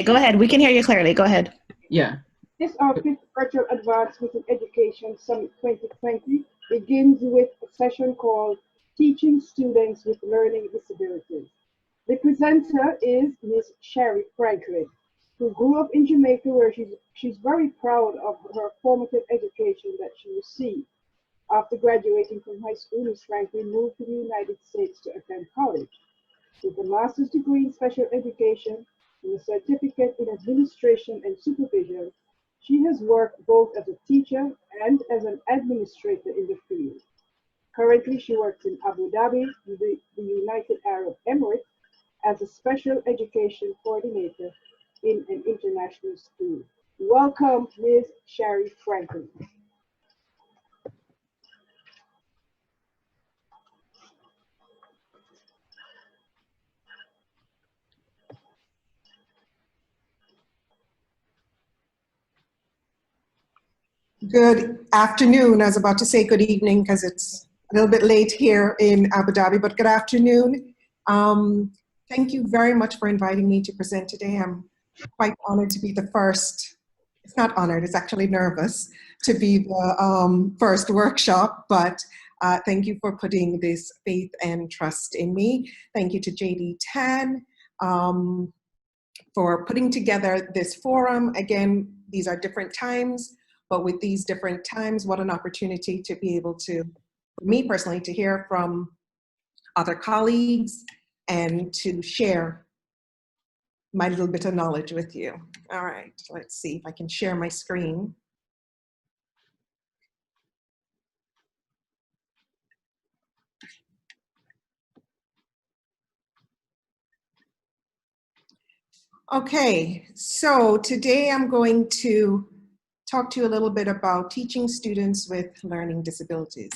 Go ahead. We can hear you clearly. Go ahead. Yeah. This our fifth Virtual Advancement in Education Summit 2020 begins with a session called Teaching Students with Learning Disabilities. The presenter is Ms. Shari Franklyn, who grew up in Jamaica, where she's very proud of her formative education that she received. After graduating from high school, Ms. Franklyn moved to the United States to attend college. With a master's degree in special education and a certificate in administration and supervision, she has worked both as a teacher and as an administrator in the field. Currently, she works in Abu Dhabi, the United Arab Emirates, as a special education coordinator in an international school. Welcome, Ms. Shari Franklyn. Good afternoon. I was about to say good evening because it's a little bit late here in Abu Dhabi, but good afternoon. Thank you very much for inviting me to present today. I'm quite honored to be the first, it's not honored, it's actually nervous to be the first workshop, but thank you for putting this faith and trust in me. Thank you to JDTAN for putting together this forum. Again, these are different times, but with these different times, what an opportunity to be able to, for me personally, to hear from other colleagues and to share my little bit of knowledge with you. All right, let's see if I can share my screen. Okay, so today I'm going to talk to you a little bit about teaching students with learning disabilities.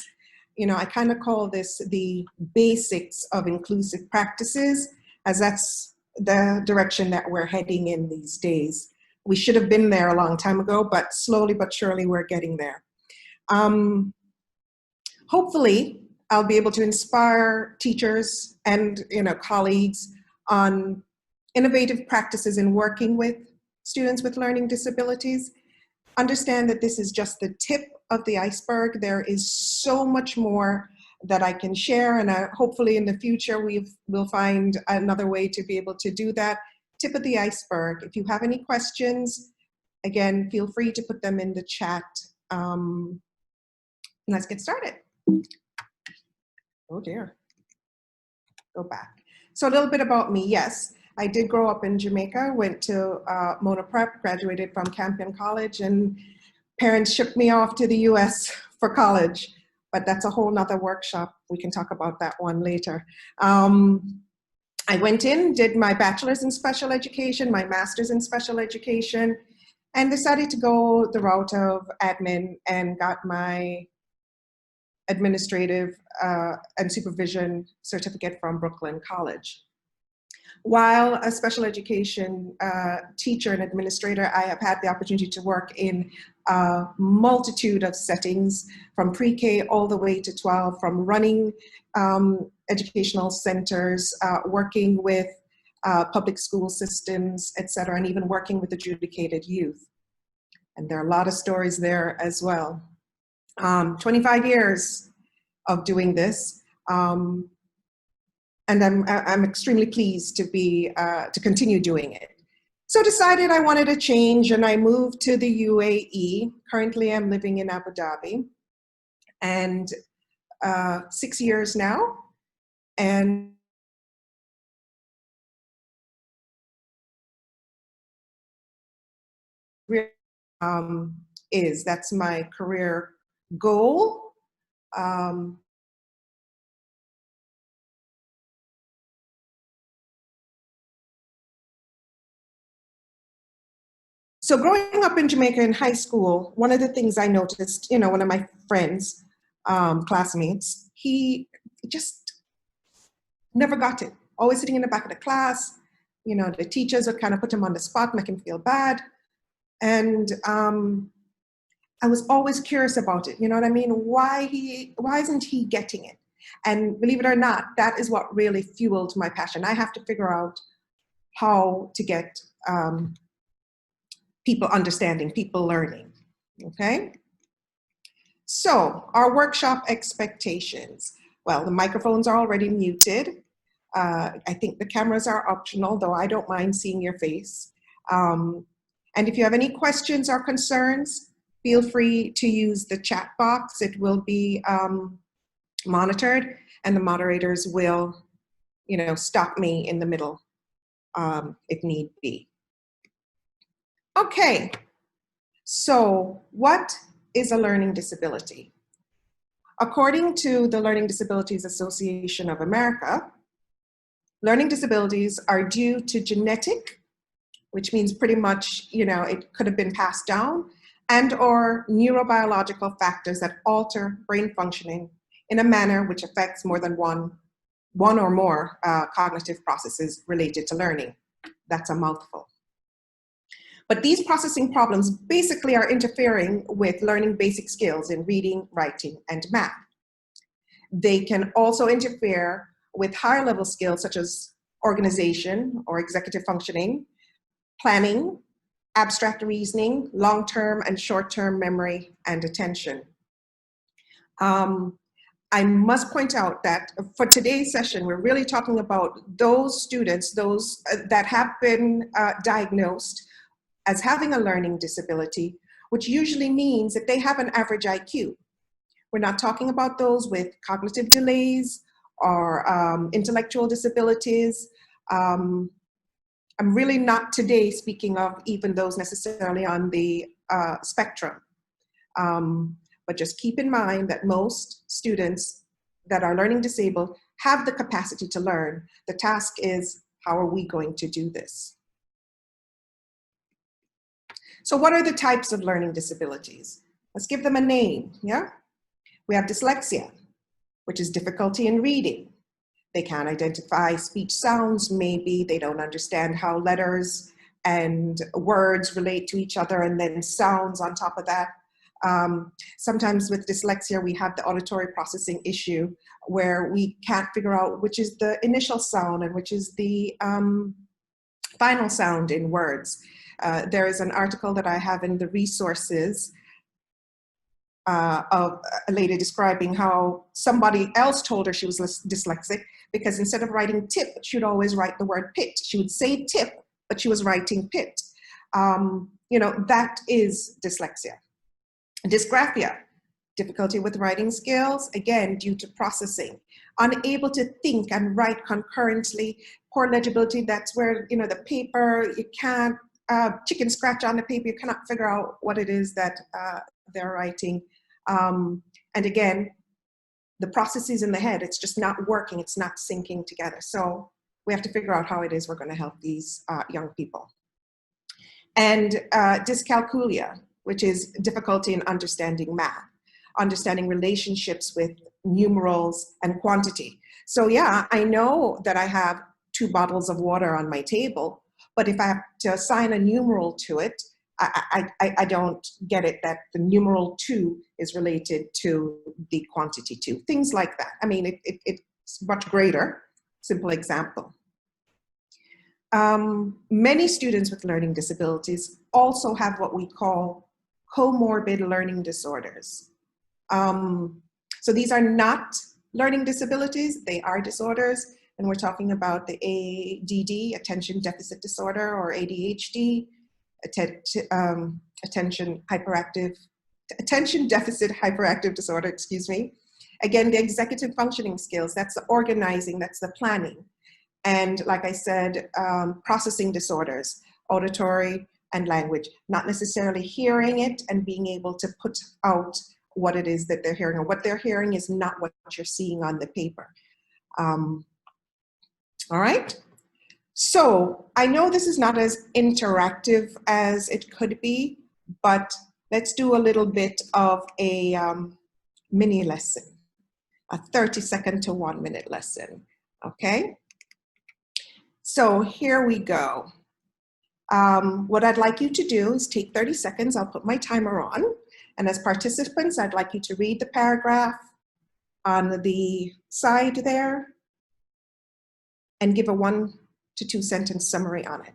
You know, I kind of call this the basics of inclusive practices, as that's the direction that we're heading in these days. We should have been there a long time ago, but slowly but surely we're getting there. Hopefully, I'll be able to inspire teachers and colleagues on innovative practices in working with students with learning disabilities. Understand that this is just the tip of the iceberg. There is so much more that I can share, and hopefully in the future we'll find another way to be able to do that. Tip of the iceberg. If you have any questions, again, feel free to put them in the chat. Let's get started. Oh dear. Go back. So a little bit about me. Yes, I did grow up in Jamaica, went to Mona Prep, graduated from Campion College, and parents shipped me off to the US for college, but that's a whole nother workshop. We can talk about that one later. I went in, did my bachelor's in special education, my master's in special education, and decided to go the route of admin and got my administrative and supervision certificate from Brooklyn College. While a special education teacher and administrator, I have had the opportunity to work in a multitude of settings, from pre-K all the way to 12, from running educational centers, working with public school systems, et cetera, and even working with adjudicated youth. And there are a lot of stories there as well. 25 years of doing this. And I'm extremely pleased to be to continue doing it. So decided I wanted a change, and I moved to the UAE. Currently, I'm living in Abu Dhabi, and 6 years now. And that's my career goal. So growing up in Jamaica in high school, one of the things I noticed, one of my friends, classmates, he just never got it. Always sitting in the back of the class. The teachers would kind of put him on the spot, make him feel bad. And I was always curious about it. You know what I mean? Why isn't he getting it? And believe it or not, that is what really fueled my passion. I have to figure out how to get people understanding, people learning, okay? So our workshop expectations. Well, the microphones are already muted. I think the cameras are optional, though I don't mind seeing your face. And if you have any questions or concerns, feel free to use the chat box. It will be monitored, and the moderators will, stop me in the middle if need be. Okay, so what is a learning disability? According to the Learning Disabilities Association of America, learning disabilities are due to genetic, which means pretty much, it could have been passed down, and or neurobiological factors that alter brain functioning in a manner which affects more than one or more cognitive processes related to learning. That's a mouthful. But these processing problems basically are interfering with learning basic skills in reading, writing, and math. They can also interfere with higher level skills such as organization or executive functioning, planning, abstract reasoning, long-term and short-term memory, and attention. I must point out that for today's session, we're really talking about those students, those that have been diagnosed as having a learning disability, which usually means that they have an average IQ. We're not talking about those with cognitive delays or intellectual disabilities. I'm really not today speaking of even those necessarily on the spectrum. But just keep in mind that most students that are learning disabled have the capacity to learn. The task is, how are we going to do this? So what are the types of learning disabilities? Let's give them a name, yeah? We have dyslexia, which is difficulty in reading. They can't identify speech sounds, maybe they don't understand how letters and words relate to each other, and then sounds on top of that. Sometimes with dyslexia, we have the auditory processing issue where we can't figure out which is the initial sound and which is the final sound in words. There is an article that I have in the resources of a lady describing how somebody else told her she was dyslexic because instead of writing tip, she would always write the word pit. She would say tip, but she was writing pit. That is dyslexia. Dysgraphia, difficulty with writing skills, again, due to processing. Unable to think and write concurrently. Poor legibility, that's where, the paper, you can't, chicken scratch on the paper, you cannot figure out what it is that they're writing. And again, the processes in the head, it's just not working, it's not syncing together. So we have to figure out how it is we're going to help these young people. And dyscalculia, which is difficulty in understanding math, understanding relationships with numerals and quantity. So yeah, I know that I have 2 bottles of water on my table, but if I have to assign a numeral to it, I don't get it that the numeral 2 is related to the quantity 2. Things like that. I mean, it's much greater. Simple example. Many students with learning disabilities also have what we call comorbid learning disorders. So these are not learning disabilities, they are disorders, and we're talking about the ADD, Attention Deficit Disorder, or ADHD, Attention Deficit Hyperactive Disorder, excuse me. Again, the executive functioning skills, that's the organizing, that's the planning. And like I said, processing disorders, auditory and language, not necessarily hearing it and being able to put out what it is that they're hearing, or what they're hearing is not what you're seeing on the paper. All right, so I know this is not as interactive as it could be, but let's do a little bit of a mini lesson, a 30-second to 1-minute lesson, okay? So here we go. What I'd like you to do is take 30 seconds, I'll put my timer on, and as participants, I'd like you to read the paragraph on the side there and give a 1 to 2 sentence summary on it.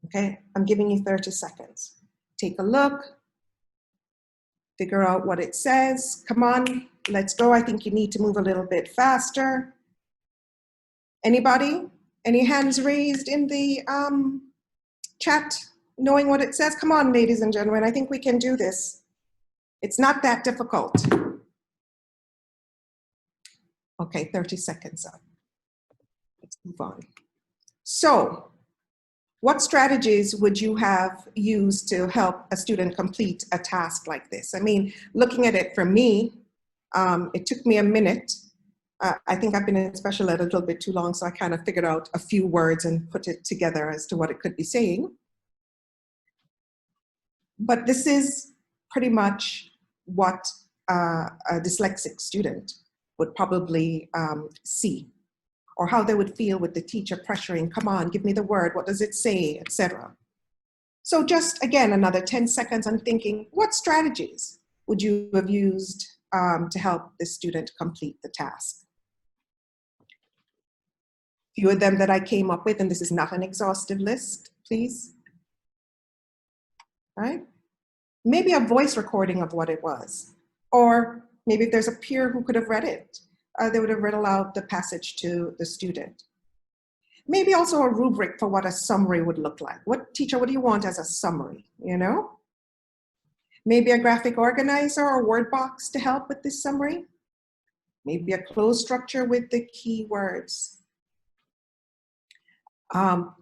Okay, I'm giving you 30 seconds. Take a look, figure out what it says. Come on, let's go. I think you need to move a little bit faster. Anybody? Any hands raised in the chat, knowing what it says? Come on, ladies and gentlemen, I think we can do this. It's not that difficult. Okay, 30 seconds up. Let's move on. So, what strategies would you have used to help a student complete a task like this? I mean, looking at it for me, it took me a minute. I think I've been in special ed a little bit too long, so I kind of figured out a few words and put it together as to what it could be saying. But this is pretty much what a dyslexic student would probably see, or how they would feel with the teacher pressuring, come on, give me the word, what does it say, etc. So just, again, another 10 seconds on thinking, what strategies would you have used to help the student complete the task? Few of them that I came up with, and this is not an exhaustive list, please. All right? Maybe a voice recording of what it was, or maybe if there's a peer who could have read it, they would have read aloud the passage to the student. Maybe also a rubric for what a summary would look like. What teacher, what do you want as a summary, you know? Maybe a graphic organizer or word box to help with this summary. Maybe a closed structure with the key words.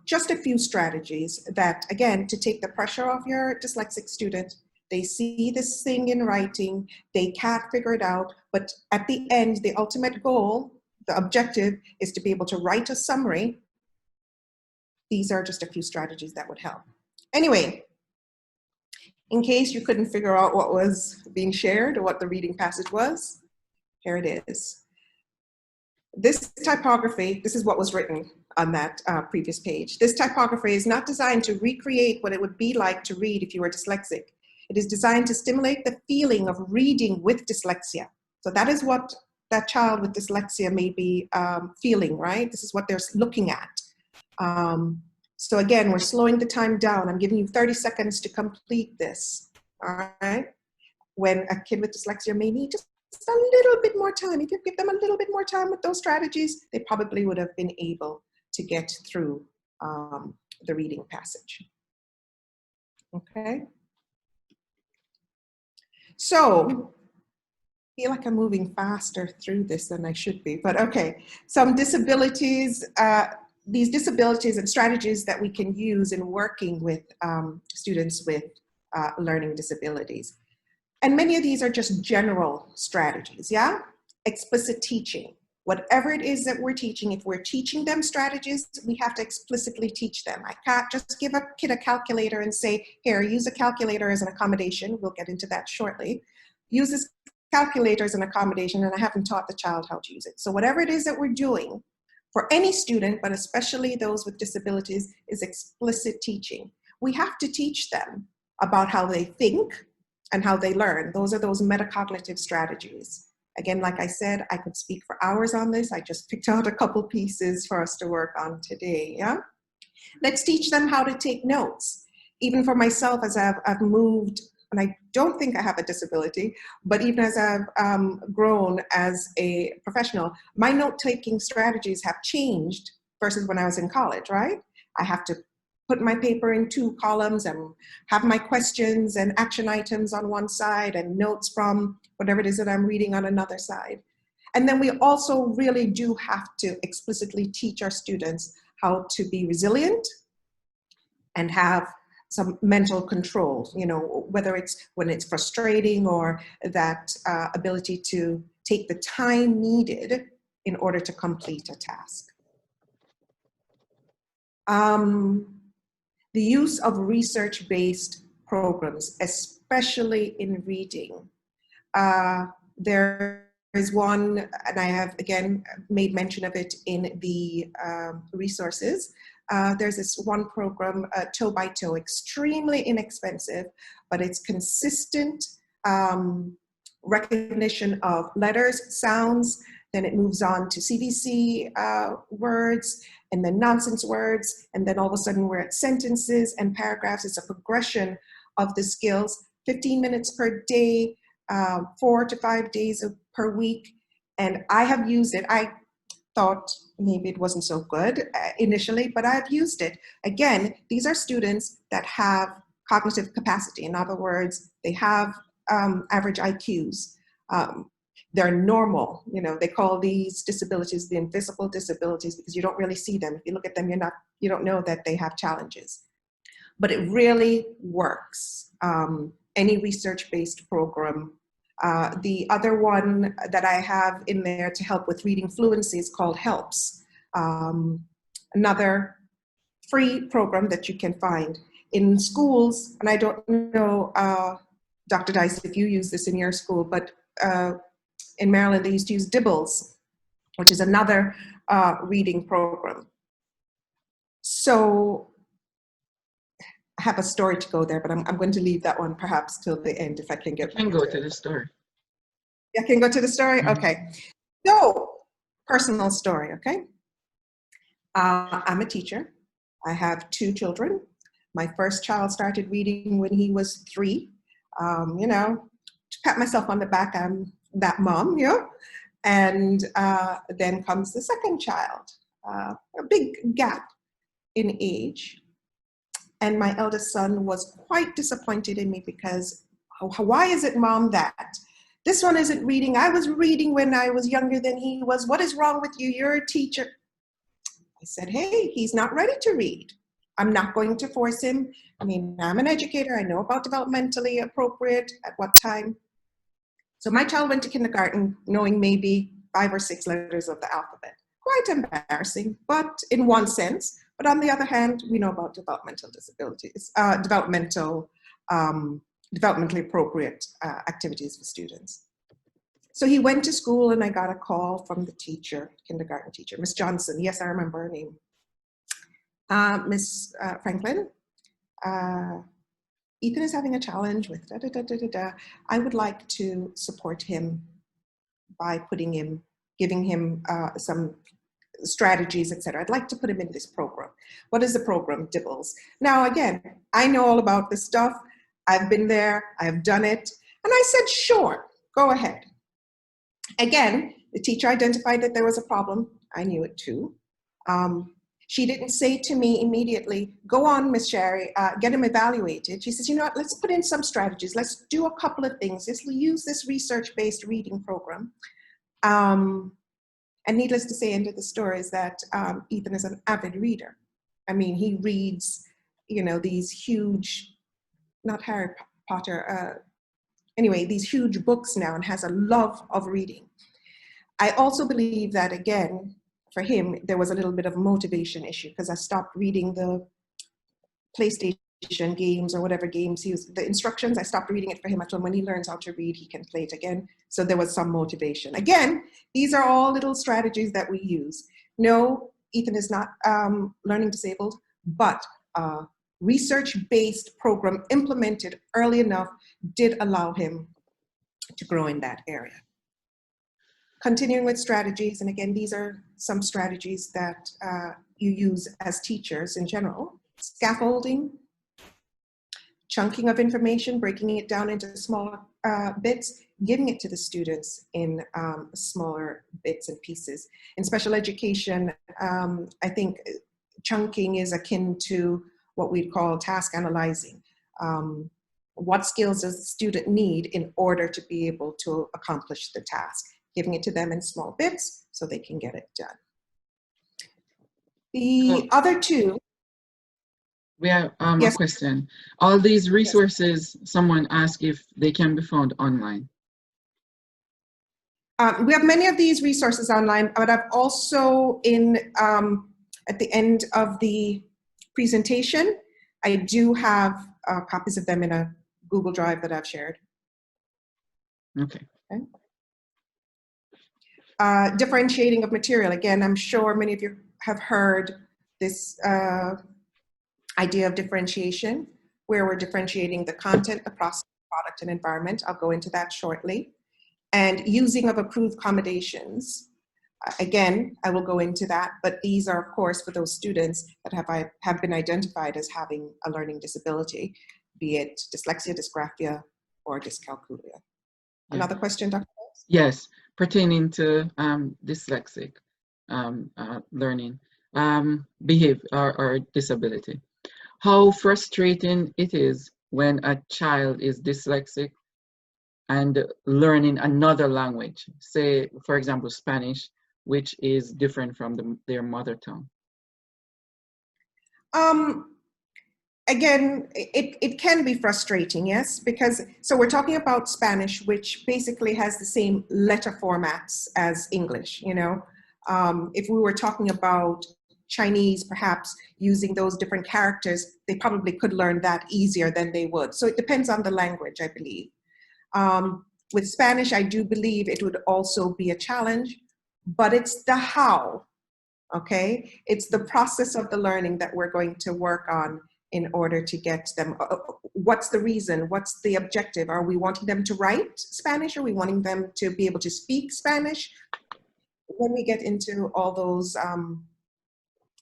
Just a few strategies that, again, to take the pressure off your dyslexic student. They see this thing in writing, they can't figure it out, but at the end, the ultimate goal, the objective, is to be able to write a summary. These are just a few strategies that would help. Anyway, in case you couldn't figure out what was being shared or what the reading passage was, here it is. This typography, this is what was written on that previous page. This typography is not designed to recreate what it would be like to read if you were dyslexic. It is designed to stimulate the feeling of reading with dyslexia. So that is what that child with dyslexia may be feeling, right? This is what they're looking at. So again, we're slowing the time down. I'm giving you 30 seconds to complete this, all right? When a kid with dyslexia may need just a little bit more time. If you give them a little bit more time with those strategies, they probably would have been able to get through the reading passage. Okay? So, I feel like I'm moving faster through this than I should be, but okay. Some disabilities, these disabilities and strategies that we can use in working with students with learning disabilities. And many of these are just general strategies, yeah? Explicit teaching. Whatever it is that we're teaching, if we're teaching them strategies, we have to explicitly teach them. I can't just give a kid a calculator and say, here, use a calculator as an accommodation. We'll get into that shortly. Use this calculator as an accommodation, and I haven't taught the child how to use it. So whatever it is that we're doing for any student, but especially those with disabilities, is explicit teaching. We have to teach them about how they think and how they learn. Those are those metacognitive strategies. Again, like I said, I could speak for hours on this. I just picked out a couple pieces for us to work on today, yeah? Let's teach them how to take notes. Even for myself, as I've moved, and I don't think I have a disability, but even as I've grown as a professional, my note-taking strategies have changed versus when I was in college, right? I have to put my paper in 2 columns and have my questions and action items on one side and notes from whatever it is that I'm reading on another side. And then we also really do have to explicitly teach our students how to be resilient and have some mental control, you know, whether it's when it's frustrating or that ability to take the time needed in order to complete a task. The use of research-based programs, especially in reading. There is one, and I have, again, made mention of it in the resources. There's this one program, Toe by Toe, extremely inexpensive, but it's consistent recognition of letters, sounds, then it moves on to CVC words, and then nonsense words, and then all of a sudden we're at sentences and paragraphs. It's a progression of the skills, 15 minutes per day, 4 to 5 days per week. And I have used it. I thought maybe it wasn't so good initially, but I've used it. Again, these are students that have cognitive capacity. In other words, they have average IQs. They're normal. You know, they call these disabilities the invisible disabilities because you don't really see them. If you look at them, you don't know that they have challenges. But it really works. Any research-based program. The other one that I have in there to help with reading fluency is called HELPS. Another free program that you can find in schools, and I don't know, Dr. Dice, if you use this in your school, but in Maryland, they used to use DIBBLES, which is another reading program. So I have a story to go there, but I'm going to leave that one perhaps till the end if I can get. You can go to the story. I can go to the story? Mm-hmm. Okay. So, personal story, okay? I'm a teacher. I have 2 children. My first child started reading when he was 3. You know, to pat myself on the back, I'm that mom, you know? And then comes the second child, a big gap in age. And my eldest son was quite disappointed in me because, why is it, Mom, that this one isn't reading? I was reading when I was younger than he was. What is wrong with you? You're a teacher. I said, hey, he's not ready to read. I'm not going to force him. I mean, I'm an educator. I know about developmentally appropriate at what time. So my child went to kindergarten knowing maybe 5 or 6 letters of the alphabet. Quite embarrassing, but in one sense. But on the other hand, we know about developmental disabilities, developmentally appropriate activities for students. So he went to school and I got a call from the teacher, kindergarten teacher, Miss Johnson. Yes, I remember her name. Miss Franklyn, Ethan is having a challenge with da, da, da, da, da, da. I would like to support him by giving him some strategies, etc. I'd like to put him in this program. What is the program? DIBBLES. Now, again, I know all about this stuff. I've been there. I've done it. And I said, sure, go ahead. Again, the teacher identified that there was a problem. I knew it too. She didn't say to me immediately, go on, Miss Shari, get him evaluated. She says, you know what, let's put in some strategies. Let's do a couple of things. Let's use this research-based reading program. And needless to say, end of the story is that Ethan is an avid reader. I mean, he reads, you know, these huge, not Harry Potter, anyway, these huge books now and has a love of reading. I also believe that, again, for him, there was a little bit of a motivation issue because I stopped reading the PlayStation games or whatever games he was, the instructions, I stopped reading it for him. I told him when he learns how to read, he can play it again. So there was some motivation. Again, these are all little strategies that we use. No, Ethan is not learning disabled, but research-based program implemented early enough did allow him to grow in that area. Continuing with strategies, and again, these are some strategies that you use as teachers in general. Scaffolding, chunking of information, breaking it down into smaller bits, giving it to the students in smaller bits and pieces. In special education, I think chunking is akin to what we'd call task analyzing. What skills does the student need in order to be able to accomplish the task? Giving it to them in small bits so they can get it done. The other two. We have Yes. a question. All these resources, yes. Someone asked if they can be found online. We have many of these resources online, but I've also at the end of the presentation, I do have copies of them in a Google Drive that I've shared. Okay. Differentiating of material. Again, I'm sure many of you have heard this idea of differentiation, where we're differentiating the content, the process, product, and environment. I'll go into that shortly. And using of approved accommodations. Again, I will go into that, but these are, of course, for those students that have been identified as having a learning disability, be it dyslexia, dysgraphia, or dyscalculia. Yeah. Another question, Dr. Wells? Yes, pertaining to dyslexic learning behavior or disability. How frustrating it is when a child is dyslexic and learning another language, say, for example, Spanish, which is different from their mother tongue. Again, it can be frustrating, yes, because, so we're talking about Spanish, which basically has the same letter formats as English, you know. If we were talking about Chinese, perhaps using those different characters, they probably could learn that easier than they would. So it depends on the language, I believe. With Spanish, I do believe it would also be a challenge, but it's the how, okay? It's the process of the learning that we're going to work on in order to get them. What's the reason? What's the objective? Are we wanting them to write Spanish? Are we wanting them to be able to speak Spanish? When we get into all those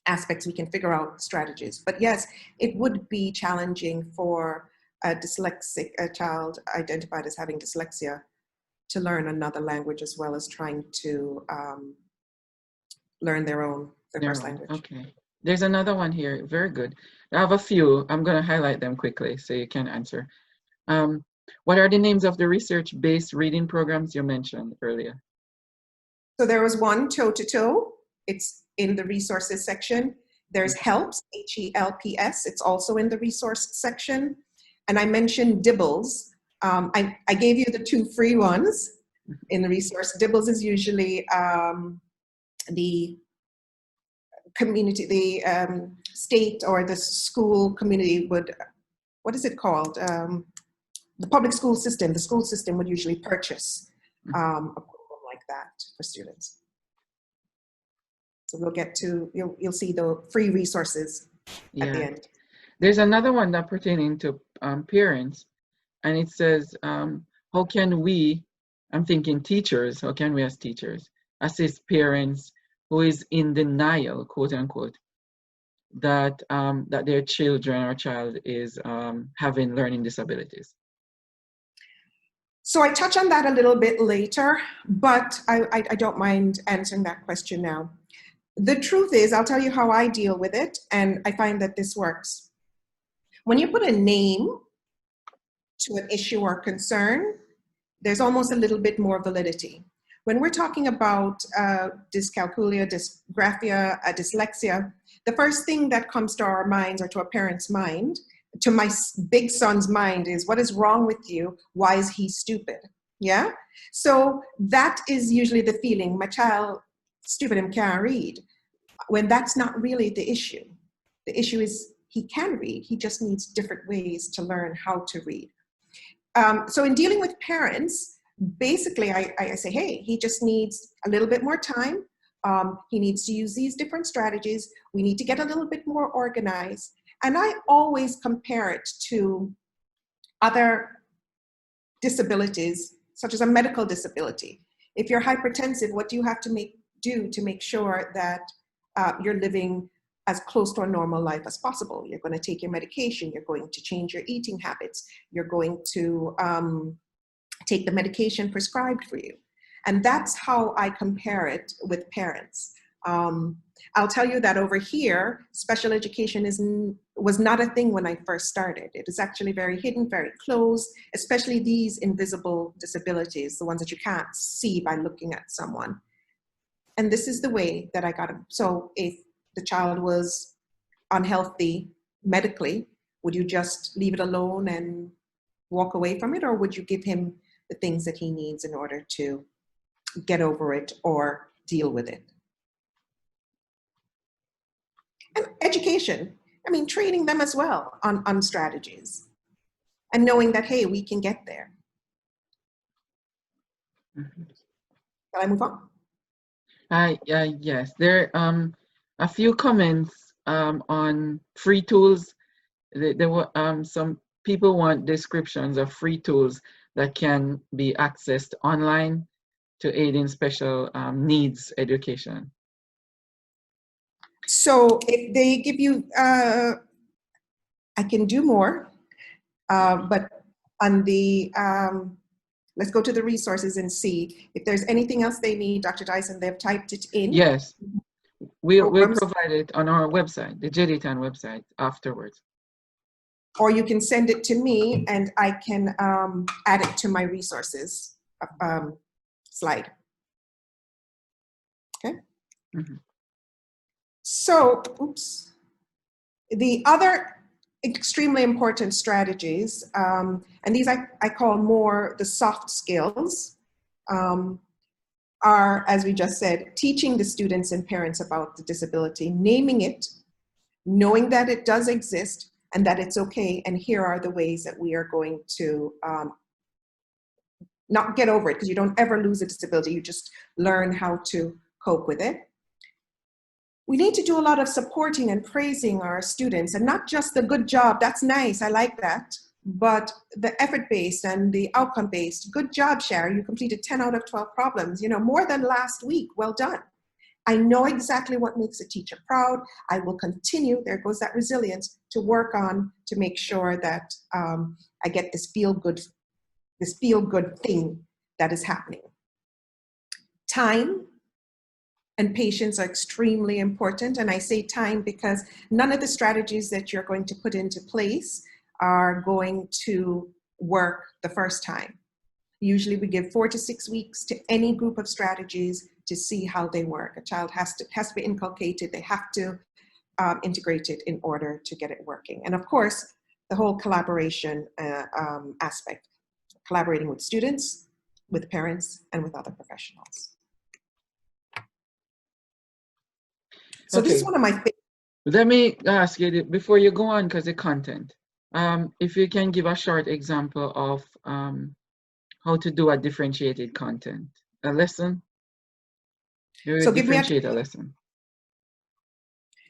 aspects, we can figure out strategies. But yes, it would be challenging for a child identified as having dyslexia to learn another language as well as trying to learn their first language. Okay. There's another one here. Very good. I have a few. I'm going to highlight them quickly so you can answer. What are the names of the research-based reading programs you mentioned earlier? So there was one, Toe to Toe. It's in the resources section. There's HELPS, H-E-L-P-S. It's also in the resource section. And I mentioned Dibbles. I gave you the two free ones in the resource. Dibbles is usually the community, the state or the school community would, what is it called? The public school system, the school system would usually purchase a program like that for students. So we'll get to, you'll see the free resources at the end. There's another one that pertaining to parents, and it says, how can we, I'm thinking teachers, how can we as teachers assist parents who is in denial, quote unquote, that that their children or child is having learning disabilities? So I touch on that a little bit later, but I don't mind answering that question now. The truth is, I'll tell you how I deal with it, and I find that this works. When you put a name to an issue or concern, there's almost a little bit more validity. When we're talking about dyscalculia, dysgraphia, dyslexia, the first thing that comes to our minds or to a parent's mind, to my big son's mind, is what is wrong with you? Why is he stupid? Yeah? So that is usually the feeling, my child stupid and can't read, when that's not really the issue. The issue is he can read, he just needs different ways to learn how to read. So in dealing with parents, basically I say, hey, he just needs a little bit more time. He needs to use these different strategies. We need to get a little bit more organized. And I always compare it to other disabilities, such as a medical disability. If you're hypertensive, what do you have to do to make sure that you're living as close to a normal life as possible? You're going to take your medication, you're going to change your eating habits, you're going to take the medication prescribed for you. And that's how I compare it with parents. I'll tell you that over here, special education was not a thing when I first started. It is actually very hidden, very closed, especially these invisible disabilities, the ones that you can't see by looking at someone. And this is the way that I got them. So if the child was unhealthy medically, would you just leave it alone and walk away from it? Or would you give him the things that he needs in order to get over it or deal with it? And education, I mean, training them as well on strategies and knowing that, hey, we can get there. Shall I move on? Yes, there are a few comments on free tools. There were some people want descriptions of free tools that can be accessed online to aid in special needs education? So if they give you, I can do more, but on the, let's go to the resources and see if there's anything else they need, Dr. Dyson. They've typed it in. Yes, we'll Programs. provide it on our website, the JDTAN website, afterwards. Or you can send it to me and I can add it to my resources slide. Okay. Mm-hmm. So, oops. The other extremely important strategies, and these I call more the soft skills, are, as we just said, teaching the students and parents about the disability, naming it, knowing that it does exist and that it's okay, and here are the ways that we are going to not get over it, because you don't ever lose a disability, you just learn how to cope with it. We need to do a lot of supporting and praising our students, and not just the good job, that's nice, I like that, but the effort-based and the outcome-based. Good job, Shari, you completed 10 out of 12 problems, you know, more than last week, well done. I know exactly what makes a teacher proud. I will continue, there goes that resilience, to work on to make sure that I get this feel-good thing that is happening. Time and patience are extremely important. And I say time because none of the strategies that you're going to put into place are going to work the first time. Usually we give 4 to 6 weeks to any group of strategies to see how they work. A child has to be inculcated, they have to integrate it in order to get it working. And of course, the whole collaboration aspect, collaborating with students, with parents, and with other professionals. So Okay. this is one of my favorites. Let me ask you, before you go on, because the content, if you can give a short example of how to do a differentiated content, a lesson. So give me a lesson.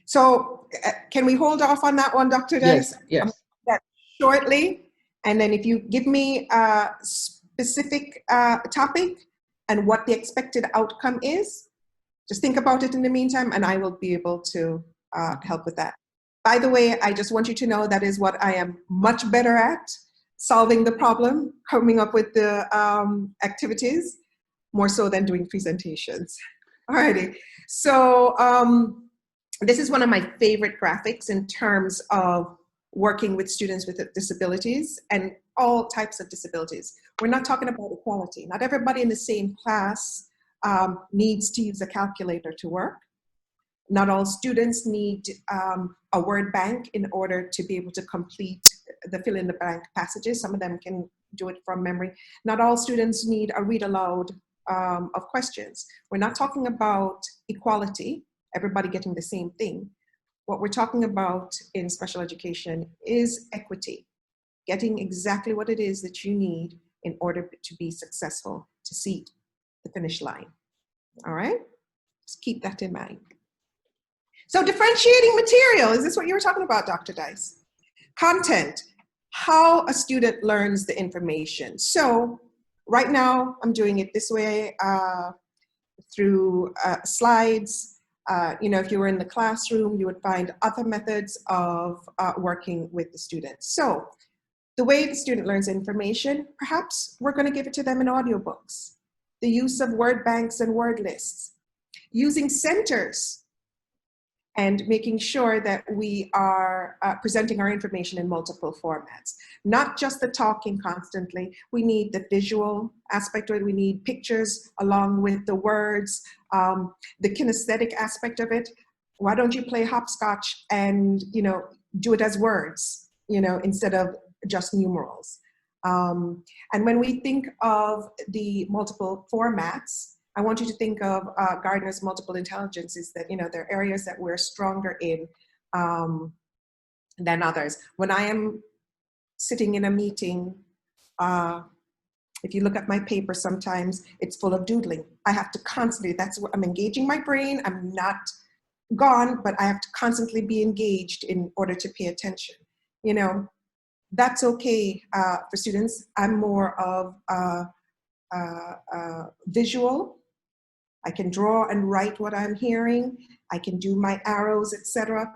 So can we hold off on that one, Dr. Dice? Yes. That shortly, and then if you give me a specific topic and what the expected outcome is, just think about it in the meantime, and I will be able to help with that. By the way, I just want you to know that is what I am much better at, solving the problem, coming up with the activities, more so than doing presentations. Alrighty, so this is one of my favorite graphics in terms of working with students with disabilities and all types of disabilities. We're not talking about equality. Not everybody in the same class needs to use a calculator to work. Not all students need a word bank in order to be able to complete the fill in the blank passages. Some of them can do it from memory. Not all students need a read aloud of questions. We're not talking about equality, everybody getting the same thing. What we're talking about in special education is equity, getting exactly what it is that you need in order to be successful, to see the finish line. All right, just keep that in mind. So differentiating material, is this what you were talking about, Dr. Dice? Content, how a student learns the information. So right now I'm doing it this way through slides. You know, if you were in the classroom, you would find other methods of working with the students. So the way the student learns information, perhaps we're going to give it to them in audiobooks. The use of word banks and word lists. Using centers and making sure that we are presenting our information in multiple formats. Not just the talking constantly, we need the visual aspect of it, we need pictures along with the words, the kinesthetic aspect of it. Why don't you play hopscotch and, you know, do it as words, you know, instead of just numerals. And when we think of the multiple formats, I want you to think of Gardner's multiple intelligences, that, you know, there are areas that we're stronger in than others. When I am sitting in a meeting, if you look at my paper, sometimes it's full of doodling. I have to constantly, that's what I'm engaging my brain. I'm not gone, but I have to constantly be engaged in order to pay attention. You know, that's okay for students. I'm more of visual. I can draw and write what I'm hearing. I can do my arrows, etc.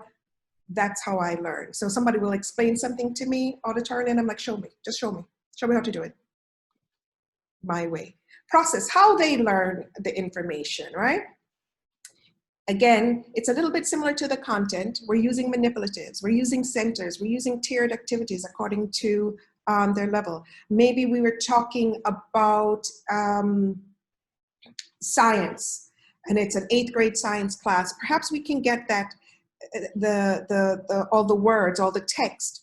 That's how I learn. So somebody will explain something to me auditory, and I'm like, show me, just show me. Show me how to do it. My way. Process, how they learn the information, right? Again, it's a little bit similar to the content. We're using manipulatives, we're using centers, we're using tiered activities according to their level. Maybe we were talking about science, and it's an 8th grade science class. Perhaps we can get that, all the words, all the text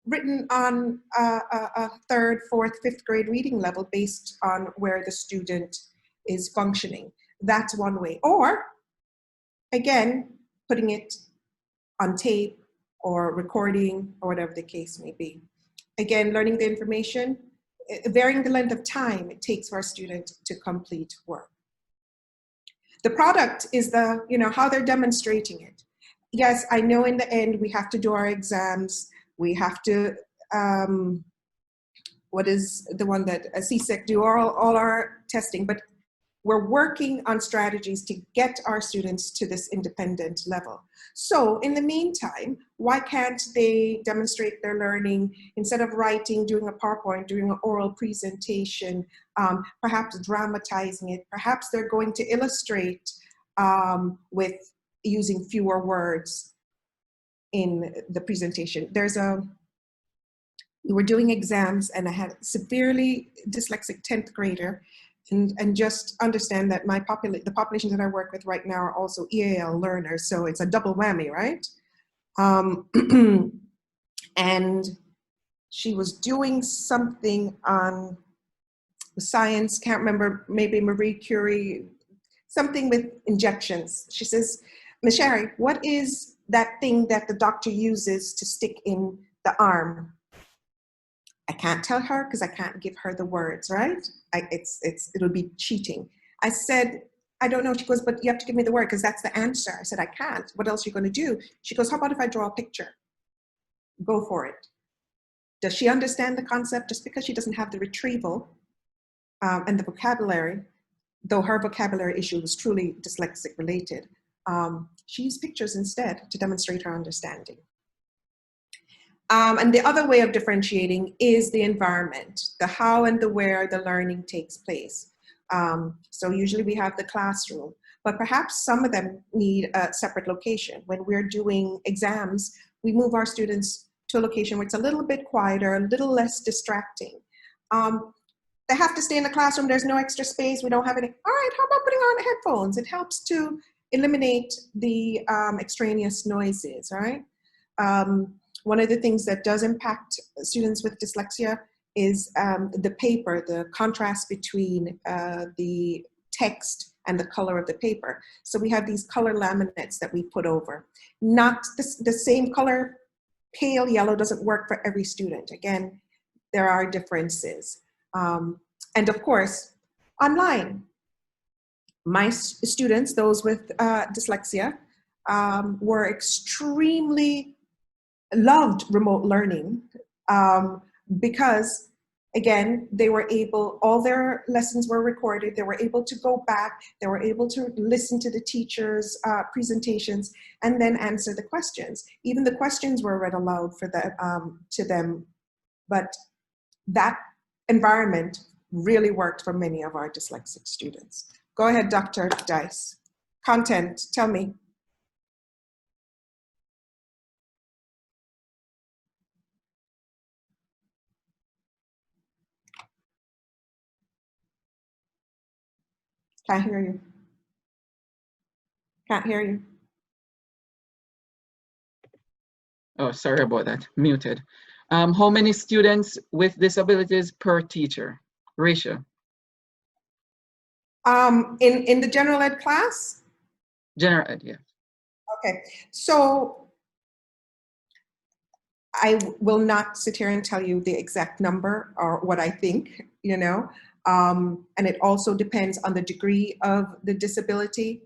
written on a 3rd, 4th, 5th grade reading level based on where the student is functioning. That's one way. Or, again, putting it on tape or recording or whatever the case may be. Again, learning the information, varying the length of time it takes for a student to complete work. The product is the, how they're demonstrating it. Yes, I know in the end we have to do our exams. We have to, what is the one that CSEC do all our testing, but we're working on strategies to get our students to this independent level. So in the meantime, why can't they demonstrate their learning instead of writing, doing a PowerPoint, doing an oral presentation, perhaps dramatizing it, perhaps they're going to illustrate with using fewer words in the presentation. We were doing exams and I had a severely dyslexic 10th grader, and just understand that the population that I work with right now are also EAL learners, so it's a double whammy, right? And she was doing something on science, can't remember, maybe Marie Curie, something with injections. She says, Ms. Shari, what is that thing that the doctor uses to stick in the arm? I can't tell her because I can't give her the words, right? It'll be cheating. I said, I don't know. She goes, but you have to give me the word because that's the answer. I said, I can't. What else are you going to do? She goes, how about if I draw a picture? Go for it. Does she understand the concept? Just because she doesn't have the retrieval and the vocabulary, though her vocabulary issue was truly dyslexic related, she used pictures instead to demonstrate her understanding. And the other way of differentiating is the environment, the how and the where the learning takes place. So usually we have the classroom, but perhaps some of them need a separate location. When we're doing exams, we move our students to a location where it's a little bit quieter, a little less distracting. They have to stay in the classroom, there's no extra space, we don't have any, all right, how about putting on headphones? It helps to eliminate the extraneous noises, right? One of the things that does impact students with dyslexia is the paper, the contrast between the text and the color of the paper. So we have these color laminates that we put over. Not the same color, pale yellow doesn't work for every student. Again, there are differences. And of course, online. My students, those with dyslexia, were extremely loved remote learning because, again, they were able, all their lessons were recorded, they were able to go back, they were able to listen to the teacher's presentations and then answer the questions. Even the questions were read aloud for to them, but that environment really worked for many of our dyslexic students. Go ahead, Dr. Dice. Content, tell me. Can't hear you. Can't hear you. Oh, sorry about that, muted. How many students with disabilities per teacher? Ratio. In the general ed class? General ed, yeah. Okay, so I will not sit here and tell you the exact number or what I think, you know, and it also depends on the degree of the disability.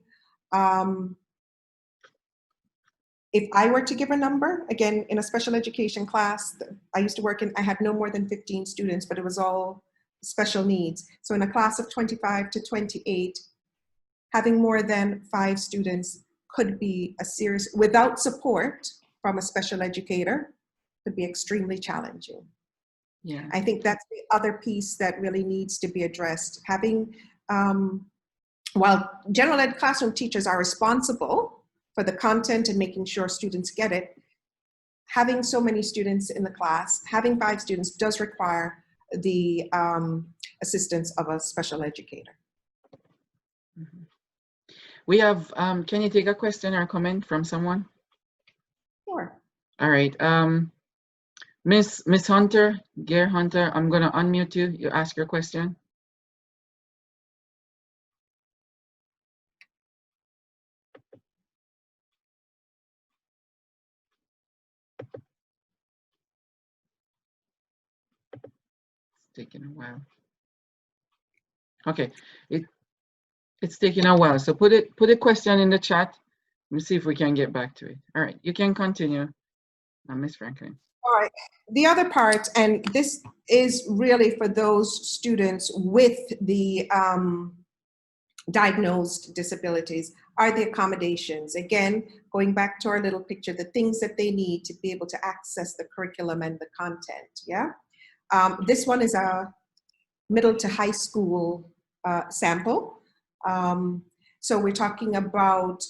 If I were to give a number, again, in a special education class, I used to work in, I had no more than 15 students, but it was all special needs. So in a class of 25 to 28, having more than 5 students could be a serious, without support from a special educator, could be extremely challenging. Yeah. I think that's the other piece that really needs to be addressed. Having, while general ed classroom teachers are responsible for the content and making sure students get it, having so many students in the class, having 5 students does require the assistance of a special educator. Mm-hmm. We have, can you take a question or comment from someone? Sure. All right. Miss Hunter, Gare Hunter, I'm gonna unmute you. You ask your question. It's taking a while. Okay, it's taking a while. So put a question in the chat. Let me see if we can get back to it. All right, you can continue, Miss Franklin. All right. The other part, and this is really for those students with the diagnosed disabilities, are the accommodations. Again, going back to our little picture, the things that they need to be able to access the curriculum and the content, yeah? This one is a middle to high school sample. So we're talking about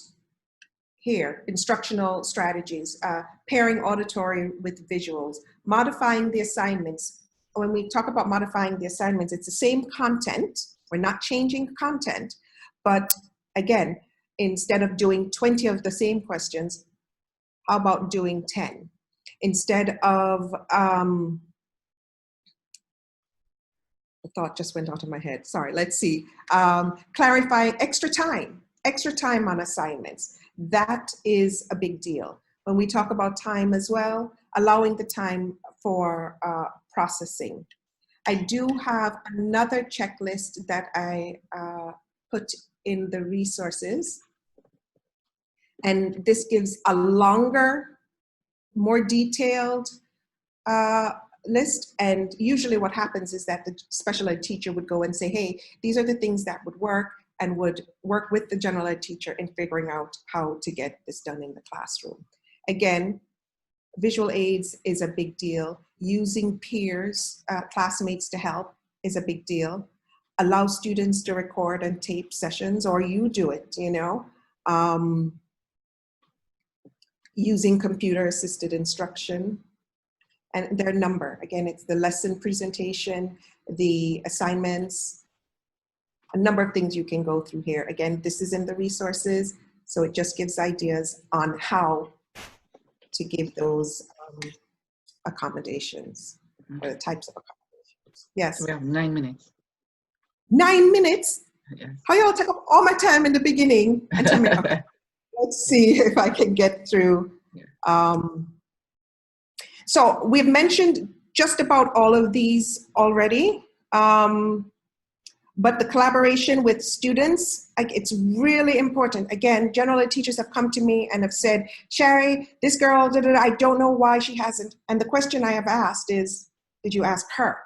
here, instructional strategies, pairing auditory with visuals, modifying the assignments. When we talk about modifying the assignments, it's the same content. We're not changing content, but again, instead of doing 20 of the same questions, how about doing 10? Instead of, the thought just went out of my head. Sorry, let's see. Clarifying extra time on assignments. That is a big deal. When we talk about time as well, allowing the time for processing. I do have another checklist that I put in the resources. And this gives a longer, more detailed list. And usually what happens is that the special ed teacher would go and say, hey, these are the things that would work, and would work with the general ed teacher in figuring out how to get this done in the classroom. Again, visual aids is a big deal. Using peers, classmates to help is a big deal. Allow students to record and tape sessions, or you do it, you know. Using computer-assisted instruction. And their number, again, it's the lesson presentation, the assignments, a number of things you can go through here. Again, this is in the resources, so it just gives ideas on how to give those accommodations, or the types of accommodations. Yes. So we have 9 minutes. 9 minutes? Yes. How y'all take up all my time in the beginning and tell me, okay, let's see if I can get through. Yeah. So we've mentioned just about all of these already. But the collaboration with students, it's really important. Again, general ed teachers have come to me and have said, Shari, this girl, I don't know why she hasn't. And the question I have asked is, did you ask her?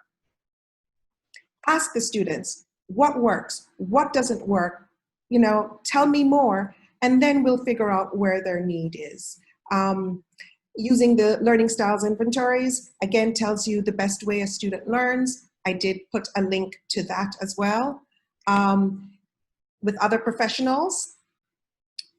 Ask the students, what works? What doesn't work? You know, tell me more, and then we'll figure out where their need is. Using the learning styles inventories, again, tells you the best way a student learns. I did put a link to that as well. With other professionals,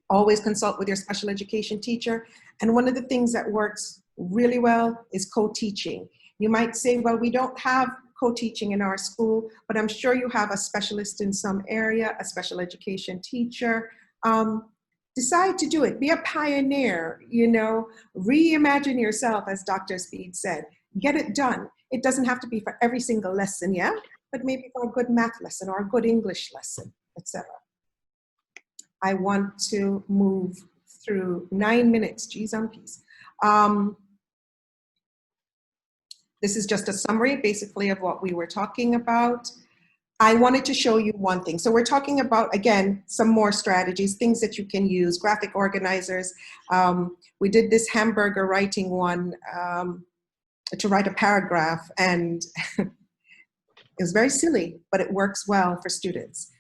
always consult with your special education teacher. And one of the things that works really well is co-teaching. You might say, well, we don't have co-teaching in our school, but I'm sure you have a specialist in some area, a special education teacher. Decide to do it. Be a pioneer, you know, reimagine yourself, as Dr. Speed said. Get it done. It doesn't have to be for every single lesson, yeah? But maybe for a good math lesson or a good English lesson, etc. I want to move through 9 minutes, geez on peas. This is just a summary, basically, of what we were talking about. I wanted to show you one thing. So we're talking about, again, some more strategies, things that you can use, graphic organizers. We did this hamburger writing one to write a paragraph, and It was very silly, but it works well for students.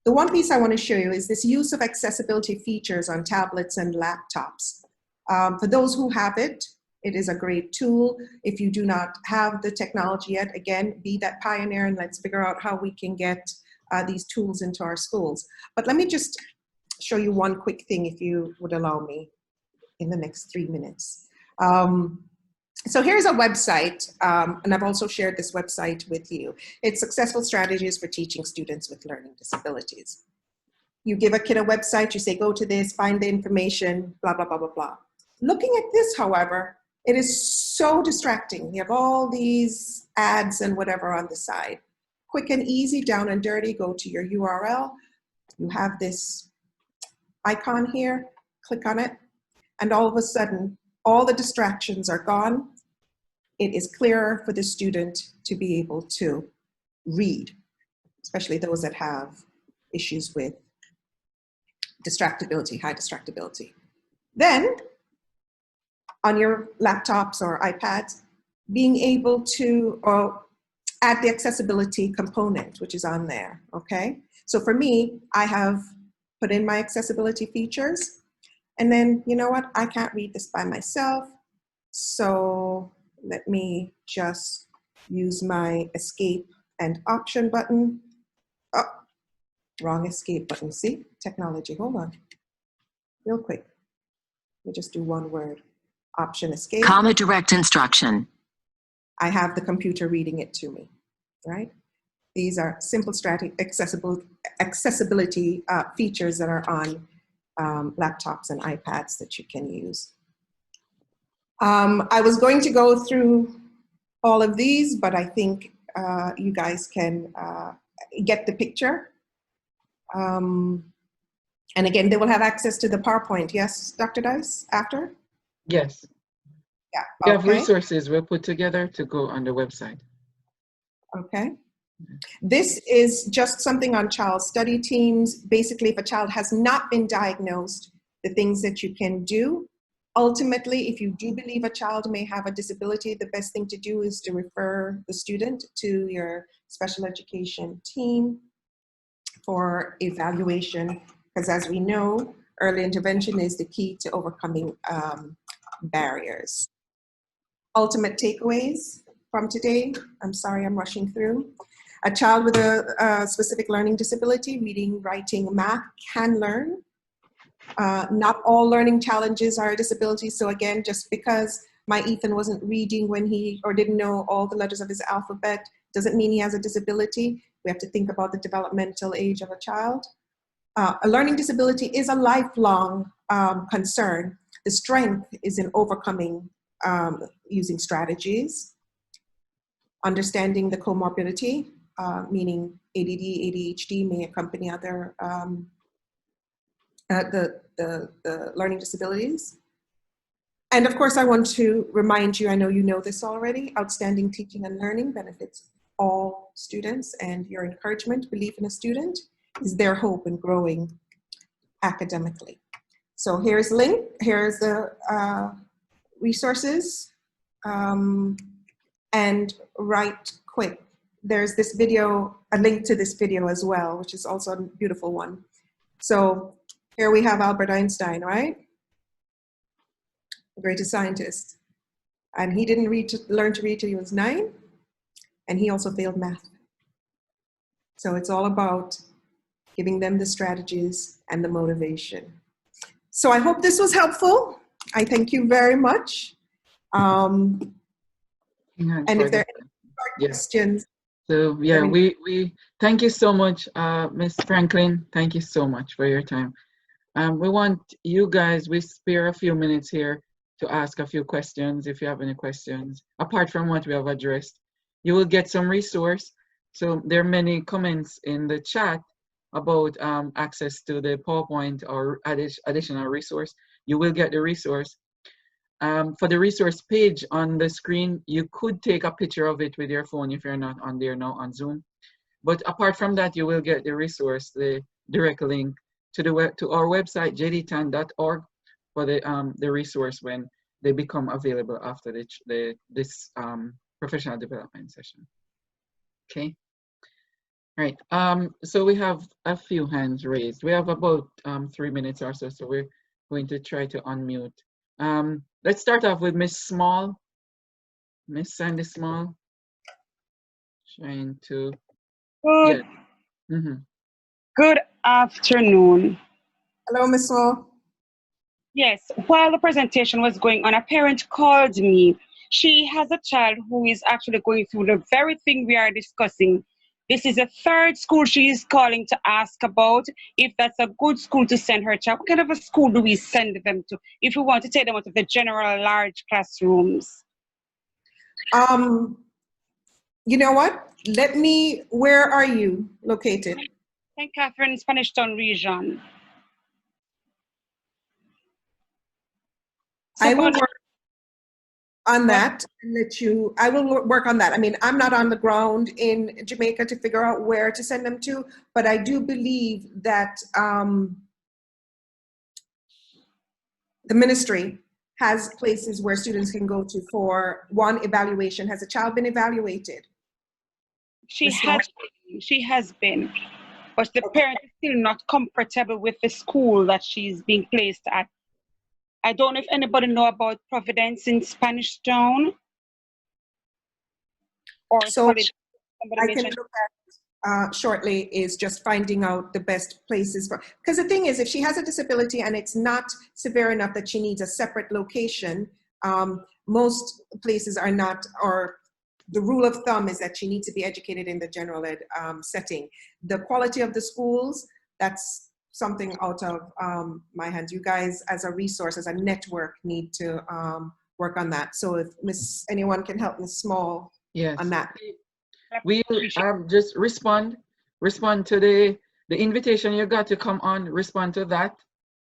The one piece I want to show you is this use of accessibility features on tablets and laptops. For those who have it, it is a great tool. If you do not have the technology yet, again, be that pioneer and let's figure out how we can get these tools into our schools. But let me just show you one quick thing, if you would allow me, in the next 3 minutes. So here's a website, and I've also shared this website with you. It's Successful Strategies for Teaching Students with Learning Disabilities. You give a kid a website, you say, go to this, find the information, blah, blah, blah, blah, blah. Looking at this, however, it is so distracting. You have all these ads and whatever on the side. Quick and easy, down and dirty, go to your URL. You have this icon here, click on it, and all of a sudden, all the distractions are gone. It is clearer for the student to be able to read, especially those that have issues with distractibility, high distractibility. Then, on your laptops or iPads, being able to add the accessibility component, which is on there, okay? So for me, I have put in my accessibility features, and then, you know what, I can't read this by myself, so let me just use my escape and option button. Oh, wrong escape button, see? Technology, hold on, real quick. Let me just do one word, option escape. Comma direct instruction. I have the computer reading it to me, right? These are simple accessibility features that are on laptops and iPads that you can use. I was going to go through all of these, but I think you guys can get the picture. And again, they will have access to the PowerPoint. Yes, Dr. Dice, after? Yes. Yeah. We have resources we'll put together to go on the website. Okay. This is just something on child study teams. Basically, if a child has not been diagnosed, the things that you can do. Ultimately, if you do believe a child may have a disability, the best thing to do is to refer the student to your special education team for evaluation, because as we know, early intervention is the key to overcoming barriers. Ultimate takeaways from today, I'm sorry I'm rushing through. A child with a specific learning disability, reading, writing, math, can learn. Not all learning challenges are a disability. So again, just because my Ethan wasn't reading when or didn't know all the letters of his alphabet, doesn't mean he has a disability. We have to think about the developmental age of a child. A learning disability is a lifelong concern. The strength is in overcoming using strategies, understanding the comorbidity, meaning ADD, ADHD may accompany other the learning disabilities. And of course, I want to remind you, I know you know this already, outstanding teaching and learning benefits all students, and your encouragement, belief in a student is their hope in growing academically. So here's the resources, and right quick, there's this video, a link to this video as well, which is also a beautiful one. So here we have Albert Einstein, right? The greatest scientist. And he didn't learn to read till he was 9, and he also failed math. So it's all about giving them the strategies and the motivation. So I hope this was helpful. I thank you very much. And if there are any questions. So yeah, we thank you so much, Ms. Franklin. Thank you so much for your time. We want you guys, we spare a few minutes here to ask a few questions if you have any questions. Apart from what we have addressed, you will get some resource. So there are many comments in the chat about access to the PowerPoint or additional resource. You will get the resource. For the resource page on the screen, you could take a picture of it with your phone if you're not on there now on Zoom. But apart from that, you will get the resource, the direct link to our website, JDTAN.org, for the resource when they become available after this professional development session. Okay. All right. So we have a few hands raised. We have about 3 minutes or so, so we're going to try to unmute. Let's start off with Miss Small. Miss Sandy Small. Trying to. Good, Yeah. Mm-hmm. good afternoon. Hello, Ms. Small. Yes, while the presentation was going on, a parent called me. She has a child who is actually going through the very thing we are discussing. This is the third school she is calling to ask about if that's a good school to send her child. What kind of a school do we send them to if we want to take them out of the general large classrooms? You know what? Where are you located? St. Catherine, Spanish Town region. I will work on that and I will work on that. I mean, I'm not on the ground in Jamaica to figure out where to send them to, but I do believe that the ministry has places where students can go to for one evaluation. Has a child been evaluated? She has been, but the parent is still not comfortable with the school that she's being placed at. I don't know if anybody know about Providence in Spanish Town. Or So I can mentioned. look at shortly is just finding out the best places for, because the thing is, if she has a disability and it's not severe enough that she needs a separate location, most places are not, or the rule of thumb is that she needs to be educated in the general ed setting. The quality of the schools, that's something out of my hands. You guys, as a resource, as a network, need to work on that. So if anyone can help Ms. Small on that. We just respond to the invitation you got to come on, respond to that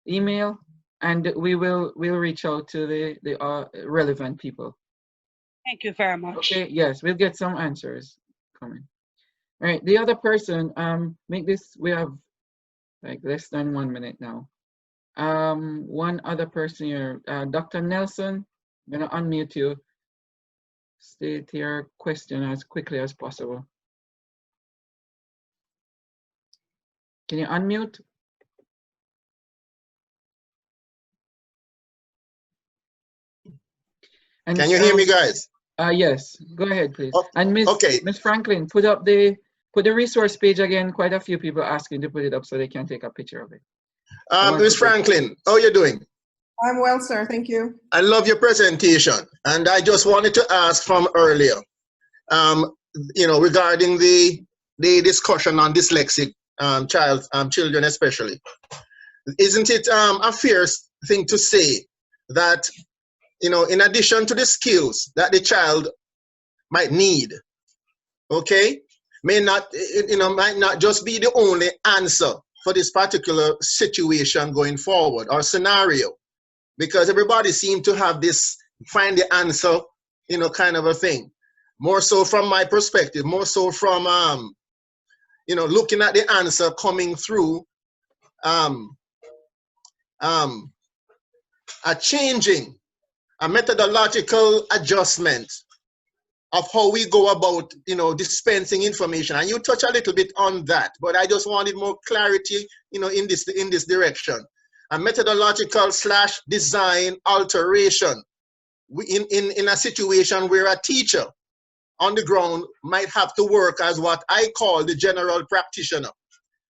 email, and we'll reach out to the relevant people. Thank you very much. Okay, yes, we'll get some answers coming. All right, the other person, we have like less than 1 minute now. One other person here, Dr. Nelson, I'm gonna unmute you. State your question as quickly as possible. Can you unmute? And, can you hear me, guys? Yes, go ahead, please. Oh, and Miss Franklin, put the resource page again. Quite a few people asking to put it up so they can take a picture of it. Miss Franklin, how are you doing? I'm well, sir. Thank you. I love your presentation, and I just wanted to ask from earlier, regarding the discussion on dyslexic children especially. Isn't it a fair thing to say that, in addition to the skills that the child might need, okay, might not just be the only answer for this particular situation going forward or scenario, because everybody seems to have this find the answer, kind of a thing. More so from my perspective, more so from looking at the answer coming through a changing, a methodological adjustment of how we go about, dispensing information. And you touch a little bit on that, but I just wanted more clarity, in this direction. A methodological / design alteration in a situation where a teacher on the ground might have to work as what I call the general practitioner.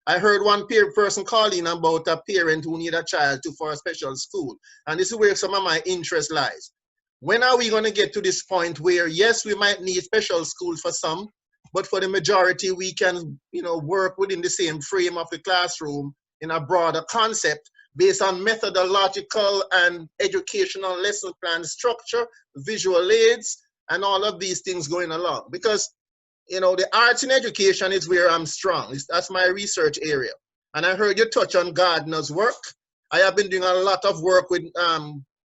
I heard one person calling about a parent who need a child for a special school. And this is where some of my interest lies. When are we going to get to this point where, yes, we might need special school for some, but for the majority, we can, work within the same frame of the classroom in a broader concept based on methodological and educational lesson plan structure, visual aids, and all of these things going along. Because, the arts in education is where I'm strong. That's my research area. And I heard you touch on Gardner's work. I have been doing a lot of work with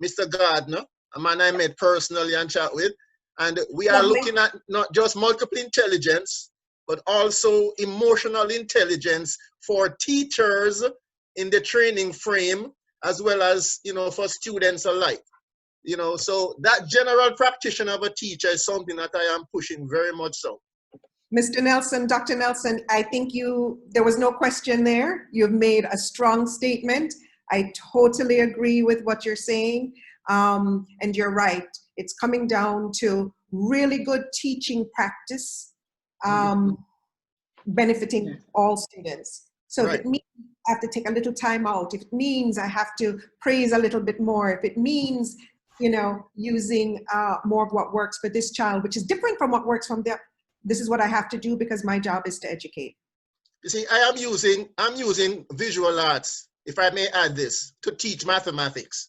Mr. Gardner, a man I met personally and chat with. And we are looking at not just multiple intelligence, but also emotional intelligence for teachers in the training frame, as well as, for students alike. So that general practitioner of a teacher is something that I am pushing very much so. Mr. Nelson, Dr. Nelson, I think there was no question there. You've made a strong statement. I totally agree with what you're saying. And you're right. It's coming down to really good teaching practice, benefiting all students. So if it means I have to take a little time out, if it means I have to praise a little bit more, if it means, you know, using more of what works for this child, which is different from what works from this is what I have to do because my job is to educate. You see, I'm using visual arts, if I may add this, to teach mathematics.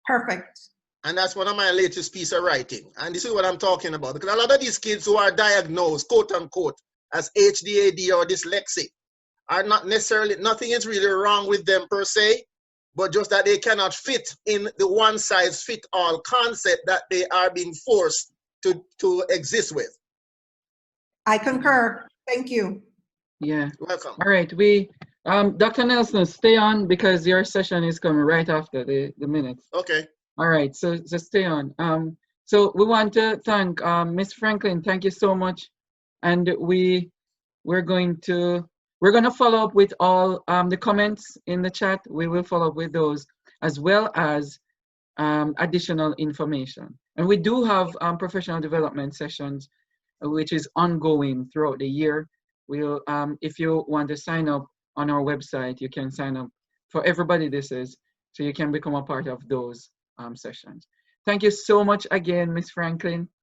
Perfect. And that's one of my latest piece of writing. And this is what I'm talking about. Because a lot of these kids who are diagnosed, quote unquote, as HDAD or dyslexic are not necessarily, nothing is really wrong with them per se, but just that they cannot fit in the one size fit all concept that they are being forced to exist with. I concur. Thank you. Yeah. Welcome. All right. Dr. Nelson, stay on because your session is coming right after the minutes. Okay. All right. So stay on. So we want to thank Ms. Franklin. Thank you so much. And we're going to follow up with all the comments in the chat. We will follow up with those as well as additional information. And we do have professional development sessions, which is ongoing throughout the year. We'll, if you want to sign up on our website, you can sign up for everybody this is, so you can become a part of those sessions. Thank you so much again, Ms. Franklin.